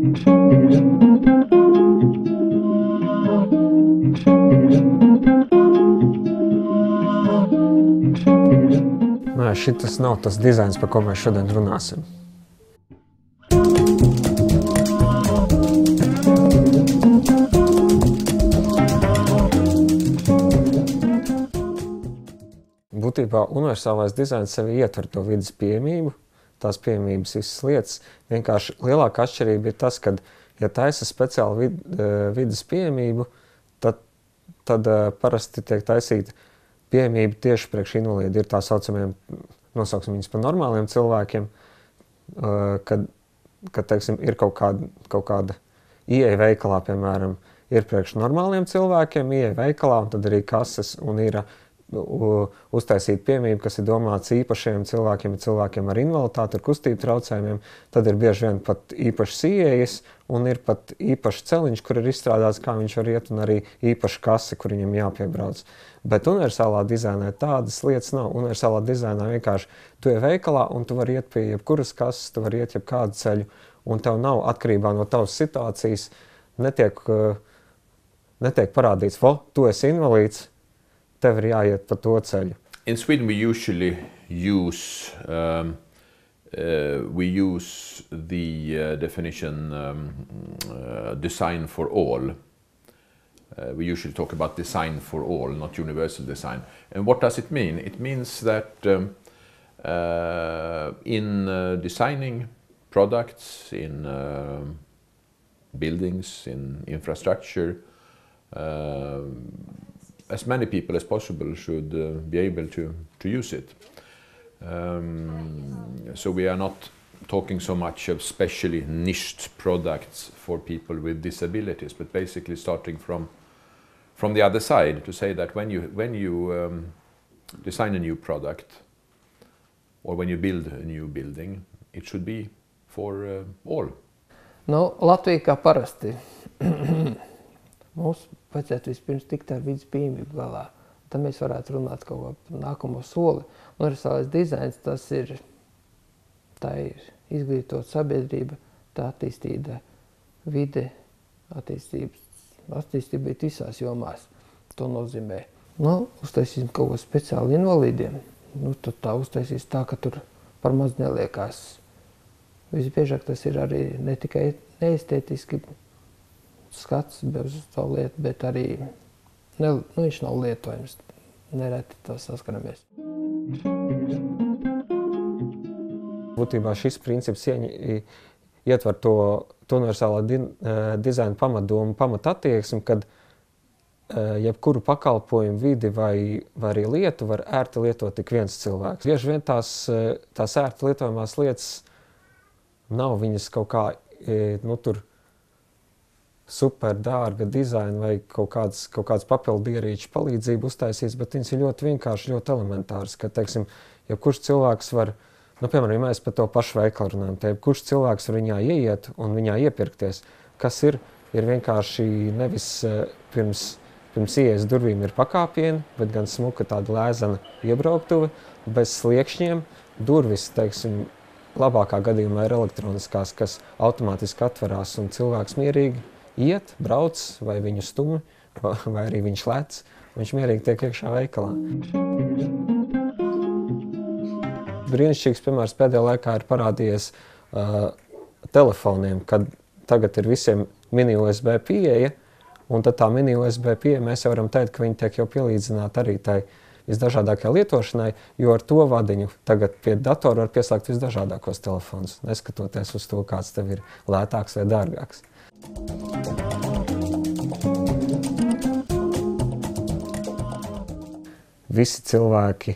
Nē, šitas nav tas dizains, par ko mēs šodien runāsim. Būtībā universālais dizains sevi ietver to vides pieejamību, tās pieejamības visas lietas. Vienkārši lielākā atšķirība ir tas, ka, ja taisa speciāli vides pieejamību, tad parasti tiek taisīta pieejamība tieši priekš invalīdu. Ir tā saucamiem, nosauksim viņus par normāliem cilvēkiem, kad teiksim, ir kaut kāda ieeja veikalā, piemēram, ir priekš normāliem cilvēkiem ieeja veikalā, un tad arī kases, un ir uztaisīt pieejamību, kas ir domāts īpašiem cilvēkiem ar invaliditāti, ar kustību traucējumiem. Tad ir bieži vien pat īpašas ieejas, un ir pat īpašs celiņš, kur ir izstrādāts, kā viņš var iet, un arī īpaša kase, kur viņam jāpiebrauc. Bet universālā dizainā tādas lietas nav. Universālā dizainā vienkārši tu ej veikalā, un tu vari iet pie jebkuras kases, tu vari iet jebkādu ceļu, un tev nav atkarībā no tavas situācijas, netiek parādīts, tu esi invalīds, tev ir jāiet pa to ceļu. In Sweden we usually use the definition design for all. We usually talk about design for all, not universal design. And what does it mean? It means that in designing products, in buildings, in infrastructure, as many people as possible should be able to use it. So we are not talking so much of specially niched products for people with disabilities, but basically starting from the other side to say that when you design a new product or when you build a new building, it should be for all. Nu, Latvija kā parasti. Mums vajadzētu vispirms tikt ar vidas pieejamību galā. Tad mēs varētu runāt kaut ko par nākamo soli. Universālais dizains, tā ir izglītot sabiedrība, tā attīstīta vide, attīstība visās jomās. To nozīmē. Uztaisīsim kaut ko speciāli invalīdiem. Tad tā uztaisīs tā, ka tur par maz neliekās. Visbiežāk tas ir arī ne tikai neestētiski skats uz to lietu, bet arī viņš nav lietojams. Nereti to saskaramies. Būtībā šis princips ietver to universālā dizaina pamatdomu, pamatattieksmi, kad jebkuru pakalpojumu, vidi vai arī lietu var ērti lietot tik viens cilvēks. Bieži vien tās ērti lietojamās lietas nav viņas kaut kā tur super dārga dizaina vai kaut kāds papildu ierīču palīdzību uztaisīs, bet viņas ir ļoti vienkārši, ļoti elementārs, ka, teiksim, jebkurš cilvēks var, piemēram, ja mēs par to pašu veikalu runājam, tad jebkurš cilvēks var viņā ieiet un viņā iepirkties. Kas ir vienkārši nevis pirms ieejas durvīm ir pakāpieni, bet gan smuka tāda lēzana iebrauktuve, bez sliekšņiem, durvis, teiksim, labākā gadījumā ir elektroniskās, kas automātiski atverās un cilvēks mierīgi iet, brauc, vai viņu stumi, vai arī viņš lec, viņš mierīgi tiek iekšā veikalā. Brīnišķīgs piemērs pēdējā laikā ir parādījies telefoniem, kad tagad ir visiem mini USB pieeja, un tad tā mini USB pieeja mēs jau varam teikt, ka viņi tiek jau pielīdzināti arī tai visdažādākajai lietošanai, jo ar to vadiņu tagad pie datora var pieslēgt visdažādākos telefonus, neskatoties uz to, kāds tev ir lētāks vai dārgāks. Visi cilvēki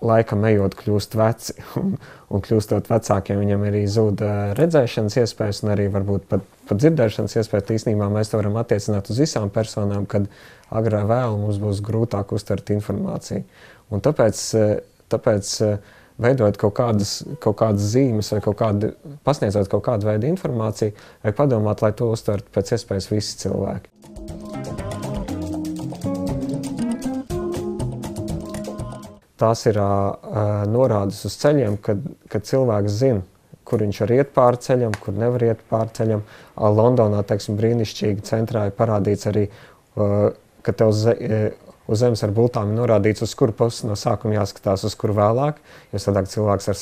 laikam ejot kļūst veci, un kļūstot vecākiem viņam arī zūd redzēšanas iespējas un arī varbūt pat dzirdēšanas iespējas. Īstenībā mēs to varam attiecināt uz visām personām, kad agrā vēlu mums būs grūtāk uztvert informāciju. Un tāpēc veidojot kaut kādas zīmes vai pasniedzot kaut kādu veidu informāciju, vajag padomāt, lai to uztvertu pēc iespējas visi cilvēki. Tās ir norādes uz ceļiem, kad cilvēks zina, kur viņš var iet pāri ceļam, kur nevar iet pāri ceļam. Londonā, teiksim, brīnišķīgi centrā ir parādīts arī, ka tev uz zemes ar bultām ir norādīts, uz kuru pusi no sākuma jāskatās, uz kuru vēlāk, jo sadāk cilvēks ar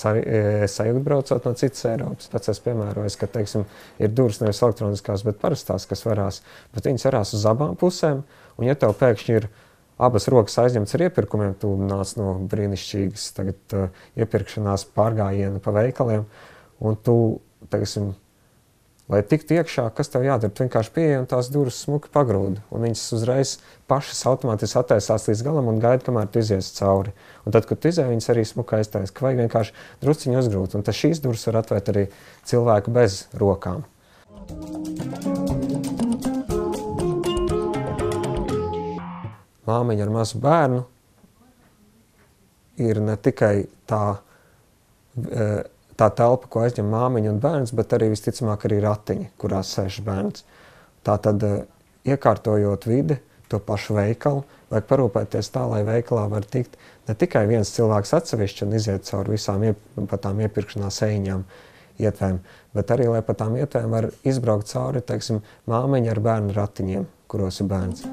sajukt braucot no citas Eiropas. Pats es piemērojos, ka, teiksim, ir durvis nevis elektroniskās, bet parastās, kas varās, bet viņas varās uz abām pusēm, un ja tev pēkšņi ir abas rokas aizņemts ar iepirkumiem, tu nāc no brīnišķīgas tagad iepirkšanās pārgājiena pa veikaliem, un tu, teiksim, lai tiktu iekšā, kas tev jādara, tu vienkārši pieeji un tās durvis smuki pagrūdi, un viņas uzreiz pašas automātiski attaisās līdz galam un gaida, kamēr tu izies cauri. Un tad, kad tu izēji, viņas arī smuki aiztais, ka vajag vienkārši drusciņu uzgrūt, un tad šīs durvis var atvērt arī cilvēku bez rokām. Māmiņa ar mazu bērnu ir ne tikai tā telpa, ko aizņem māmiņa un bērns, bet arī visticamāk arī ratiņi, kurās sēž bērns. Tātad, iekārtojot vidi, to pašu veikalu, vajag parūpēties tā, lai veikalā var tikt ne tikai viens cilvēks atsevišķi un iziet cauri visām pa tām iepirkšanās ejiņām, ietvēm, bet arī, lai pa tām ietvēm var izbraukt cauri, teiksim, māmiņa ar bērnu ratiņiem, kuros ir bērns.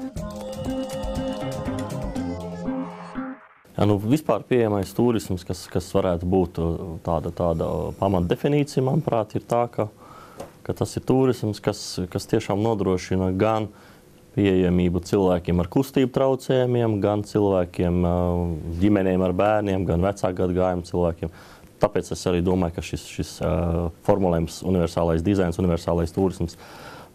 Ja, vispār pieejamais turisms, kas varētu būt tāda pamatdefinīcija, manuprāt, ir tā, ka tas ir turisms, kas tiešām nodrošina gan pieejamību cilvēkiem ar kustību traucējumiem, gan cilvēkiem, ģimenēm ar bērniem, gan vecāku gadagājumu cilvēkiem. Tāpēc es arī domāju, ka šis formulējums universālais dizains, universālais turisms,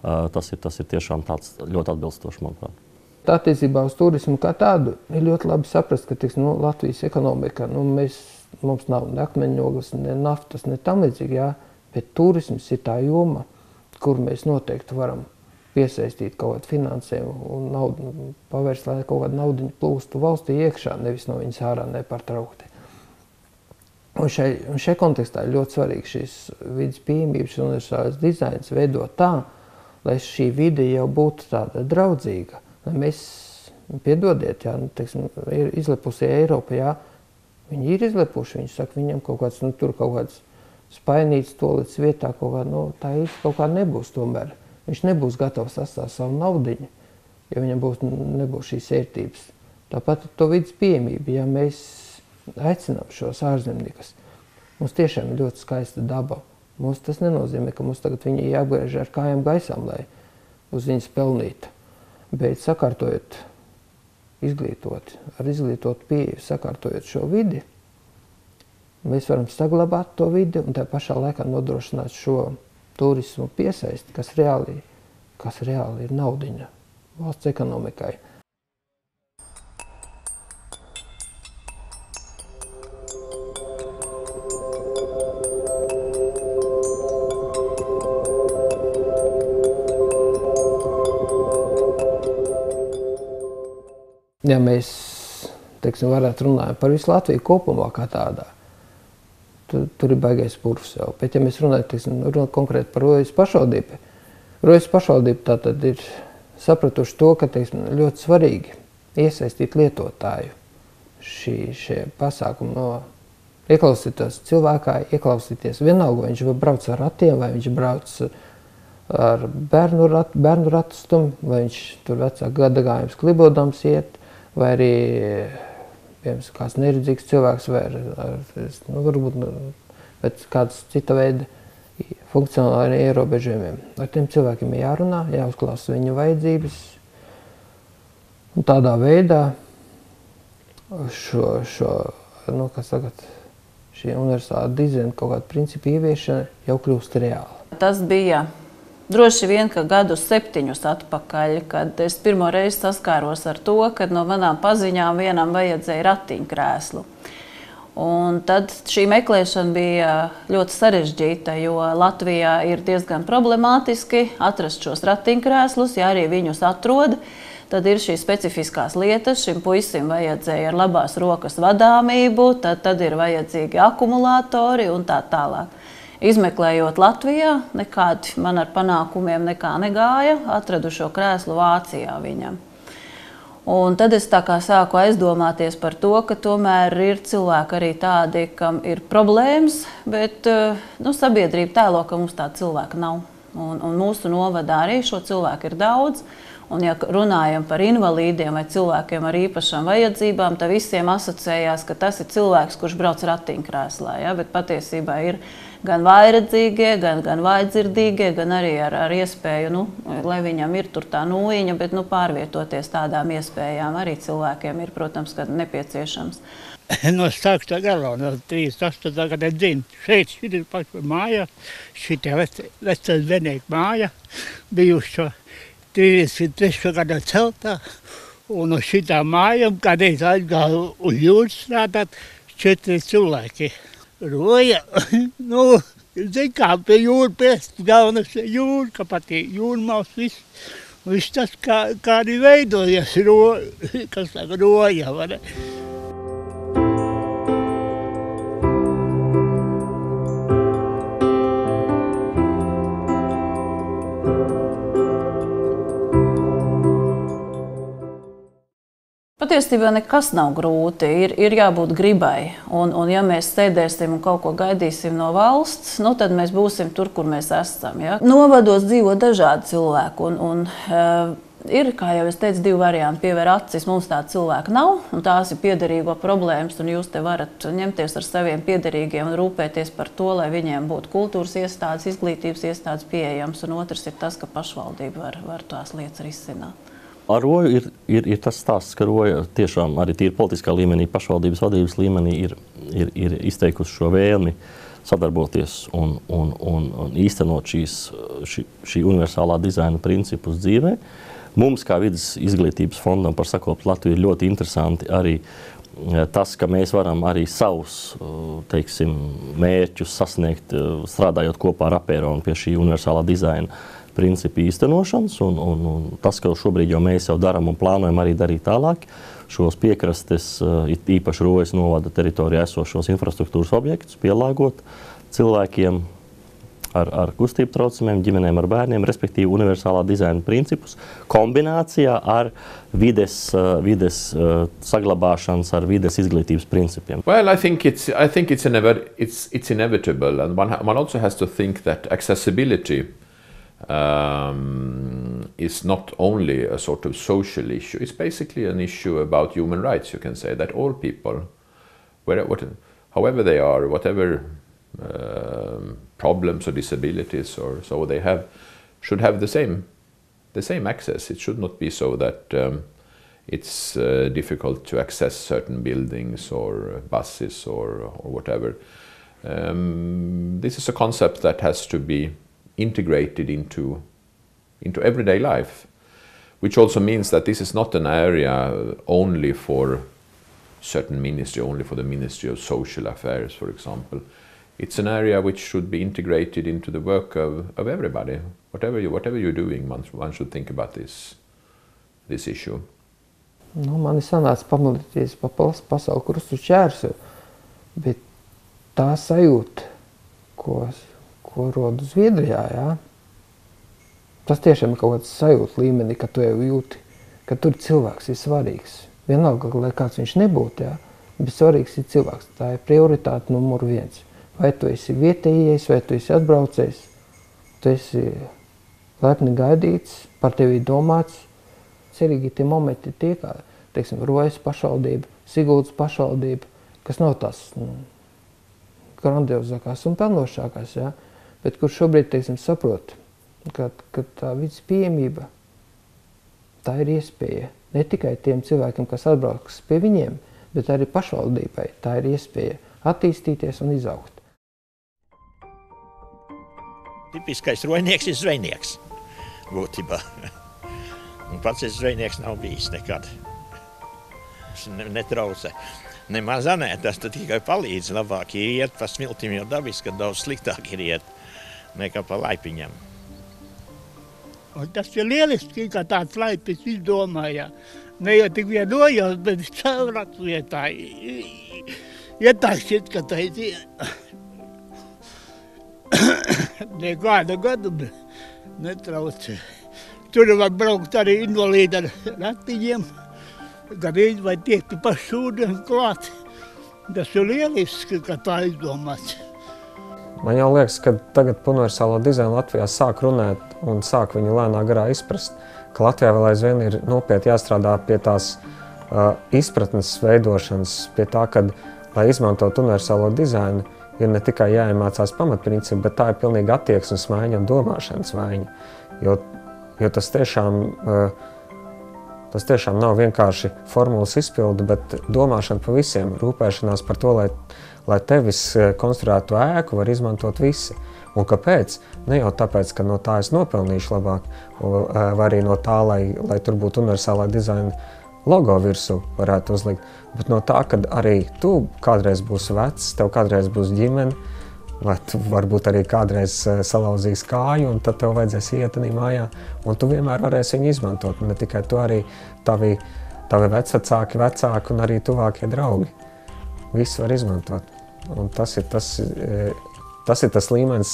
tas ir tiešām tāds ļoti atbilstošs, manuprāt. Attiecībā uz turismu kā tādu ir ļoti labi saprast, ka Latvijas ekonomika, mums nav ne akmeņogles, ne naftas, ne tam līdzīgi, jā, bet turisms ir tā joma, kur mēs noteikti varam piesaistīt kaut kādu finansējumu un naudu, pavērst, lai kaut kāda naudiņa plūstu valstī iekšā, nevis no viņas ārā nepārtraukti. Un šai kontekstā ir ļoti svarīgi šīs vidas pieejamības un universālais dizains veidot tā, lai šī vide jau būtu tāda draudzīga. Mēs, piedodiet, jā, teiksim, ir izlepusi Eiropa, jā, viņi ir izlepuši, viņi saka, viņam kaut kāds, tur kaut kāds spainīts tolīdz vietā, kaut kā, tā īsti kaut kā nebūs tomēr. Viņš nebūs gatavs atstāt savu naudiņu, ja viņam nebūs šīs ērtības. Tāpat to vidas pieejamību, ja mēs aicinām šos ārzemniekus, mums tiešām ir ļoti skaista daba. Mums tas nenozīmē, ka mums tagad viņi jāapgriež ar kājām gaisām, lai uz viņas pelnītu. Bet sakārtojot, ar izglītotu pieeju, sakārtojot šo vidi, mēs varam saglabāt to vidi un tā pašā laikā nodrošināt šo turismu piesaisti, kas reāli ir naudiņa valsts ekonomikai. Ja mēs, teiksim, varētu runāt par visu Latviju kopumā kā tādā, tur ir baigais purvs jau. Bet ja mēs runājam konkrēti par Rojas pašvaldību, Rojas pašvaldība tātad ir sapratuši to, ka, teiksim, ļoti svarīgi iesaistīt lietotāju šie pasākumi ieklausīties cilvēkā, ieklausīties vienalga, vai viņš brauc ar ratiem, vai viņš brauc ar bērnu ratustumu, vai viņš tur vecāku gadagājums klibodams iet, vai arī, piemēram, kāds neredzīgs cilvēks, vai varbūt pēc kādas cita veida funkcionāli ierobežojumiem. Ar tiem cilvēkiem ir jārunā, jāuzklausa viņu vajadzības. Un tādā veidā šī universāla dizaina kaut kāda principa ieviešana jau kļūst reāla. Tas bija droši vien, ka gadus 7 atpakaļ, kad es pirmo reizi saskāros ar to, ka no manām paziņām vienam vajadzēja ratiņkrēslu. Un tad šī meklēšana bija ļoti sarežģīta, jo Latvijā ir diezgan problemātiski atrast šos ratiņkrēslus, ja arī viņus atrod. Tad ir šīs specifiskās lietas, šim puisim vajadzēja ar labās rokas vadāmību, tad ir vajadzīgi akumulātori un tā tālāk. Izmeklējot Latvijā, nekādi man ar panākumiem nekā negāja, atradu šo krēslu Vācijā viņam. Un tad es tā kā sāku aizdomāties par to, ka tomēr ir cilvēki arī tādi, kam ir problēmas, bet sabiedrība tēlo, ka mums tāda cilvēka nav. Un mūsu novadā arī šo cilvēku ir daudz. Un, ja runājam par invalīdiem vai cilvēkiem ar īpašām vajadzībām, tad visiem asociējās, ka tas ir cilvēks, kurš brauc ratiņkrēslā. Ja? Bet patiesībā ir gan vājredzīgie, gan vājdzirdīgie, gan arī ar iespēju, lai viņam ir tur tā nūjiņa, bet pārvietoties tādām iespējām arī cilvēkiem ir, protams, kad nepieciešams. No sākta galā, no 38. gada dzimta. Šeit ir paša māja, šitie vecā zvenieku māja, bijušo 33. gada celtā, un no šitā mājām, kādreiz aizgāju uz jūru strādāt, 4 cilvēki. Roja, zin kā, pie jūra pēc galvenas jūra, ka patīk jūrmās viss tas, kā arī veidojas, kas saka, roja, vai ne? Patiesībā nekas nav grūti, ir jābūt gribai. Un ja mēs sēdēsim un kaut ko gaidīsim no valsts, tad mēs būsim tur, kur mēs esam. Ja? Novados dzīvo dažādi cilvēki. Ir, kā jau es teicu, 2 varianti. Pievēr acis, mums tāda cilvēka nav, un tās ir piederīgo problēmas, un jūs te varat ņemties ar saviem piederīgiem un rūpēties par to, lai viņiem būtu kultūras iestādes, izglītības iestādes pieejams, un otrs ir tas, ka pašvaldība var tās lietas risināt. Ar Roju ir tas stāsts, ka Roja tiešām arī tīri politiskā līmenī, pašvaldības vadības līmenī ir izteikusi šo vēlmi sadarboties un īstenot šī universālā dizaina principus dzīvē. Mums, kā vidas izglītības fondam par Sakopu Latviju, ir ļoti interesanti arī tas, ka mēs varam arī savus, mērķus sasniegt, strādājot kopā ar Apēronu pie šī universālā dizaina principu īstenošanas, un tas, ka šobrīd jau mēs jau darām un plānojam arī darīt tālāk, šos piekrastes, īpaši Rojas novada teritorijā esošos infrastruktūras objektus pielāgot cilvēkiem ar kustību traucējumiem, ģimenēm ar bērniem, respektīvi universālā dizaina principus, kombinācijā ar vides saglabāšanas, ar vides izglītības principiem. Well, I think it's inevitable, and one also has to think that accessibility is not only a sort of social issue, it's basically an issue about human rights, you can say, that all people, however they are, whatever problems or disabilities or so they have, should have the same access. It should not be so that it's difficult to access certain buildings or buses or whatever. This is a concept that has to be integrated into everyday life, which also means that this is not an area only for certain ministry, only for the Ministry of Social Affairs, for example. It's an area which should be integrated into the work of everybody. Whatever you're doing, one should think about this issue. Man sanāca pamodīties pa pasauli krustu šķērsu, bet tā sajūta, ko roda Zviedrijā, jā, tas tiešām ir kaut kāds sajūta līmenī, ka tu jau jūti, ka tur cilvēks ir svarīgs. Vienalga, lai kāds viņš nebūtu, jā, bet svarīgs ir cilvēks. Tā ir prioritāte numur 1. Vai tu esi vietējais, vai tu esi atbraucējs, tu esi laipni gaidīts, par tevi domāts. Cerīgi tie momenti tie, kā, teiksim, Rojas pašvaldība, Siguldas pašvaldība, kas nav tās grandiozākās un pelnošākās, jā, bet kur šobrīd, teiksim, saprot, ka tā vidas pieejamība, tā ir iespēja ne tikai tiem cilvēkiem, kas atbrauks pie viņiem, bet arī pašvaldībai. Tā ir iespēja attīstīties un izaugt. Tipiskais rojnieks ir zvejnieks, būtībā. Un pats es zvejnieks nav bijis nekad. Tas netraucē. Nemaz nē, tas tikai palīdz labāk iet pa smiltīm, jo dabiski, ka daudz sliktāk ir iet nekā pa laipiņam. Un tas ir lieliski, ka tāds laipis izdomāja. Ne jau tik vien nojās, bet caurāt vietā. Ietāksiet, ka tā ir nekāda gadu netraucē. Tur var braukt arī invalīdi ar ratiņiem. Garīgi vai tiek pie pašu ūdens klāt. Tas ir lieliski, ka tā izdomāts. Man jau liekas, ka tagad par universālo dizainu Latvijā sāk runāt un sāk viņu lēnā garā izprast, ka Latvijā vēl aizvien ir nopietni jāstrādā pie tās izpratnes veidošanas, pie tā, ka, lai izmantot universālo dizainu, ir ne tikai jāiemācās pamatprincipi, bet tā ir pilnīgi attieksmes maiņa un domāšanas maiņa. Jo tas tiešām nav vienkārši formulas izpilde, bet domāšana par visiem, rūpēšanās par to, lai tevis konstruēto ēku var izmantot visi. Un kāpēc? Ne jau tāpēc, ka no tā es nopelnīšu labāk, vai arī no tā, lai tur būtu universālā dizaina logo virsū varētu uzlikt, bet no tā, ka arī tu kādreiz būsi vecs, tev kādreiz būs ģimene, vai tu varbūt arī kādreiz salauzīs kāju, un tad tev vajadzēs iet mājā, un tu vienmēr varēsi viņu izmantot. Un ne tikai tu, arī tavi vecāki, un arī tuvākie draugi. Visi var izmantot. Un tas ir tas līmenis,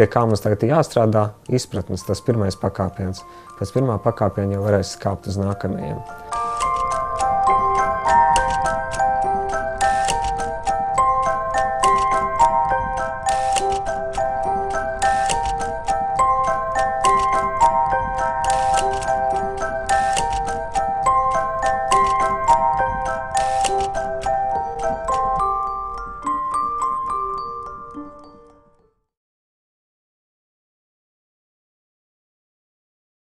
pie kā mums tagad ir jāstrādā, izpratnes, tas pirmais pakāpiens. Pēc pirmā pakāpiena jau varēs skāpt uz nākamajiem.